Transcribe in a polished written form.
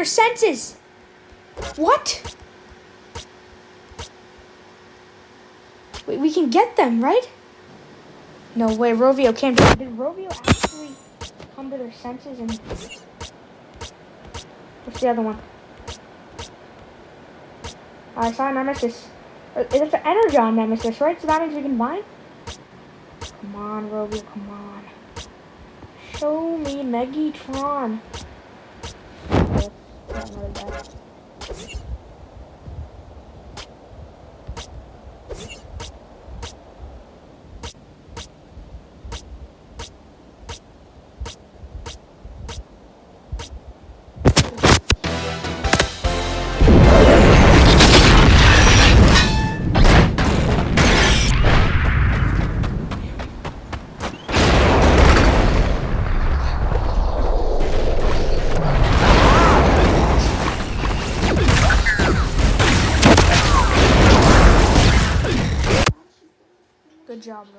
senses. What? Wait, we can get them, right? No way, Rovio came to... Did Rovio actually come to their senses and... What's the other one? I saw a nemesis. It's an energon nemesis, right? So that means we can buy? Come on, Rovio, come on. Show me Megatron. Okay, got another guy. Good job, bro.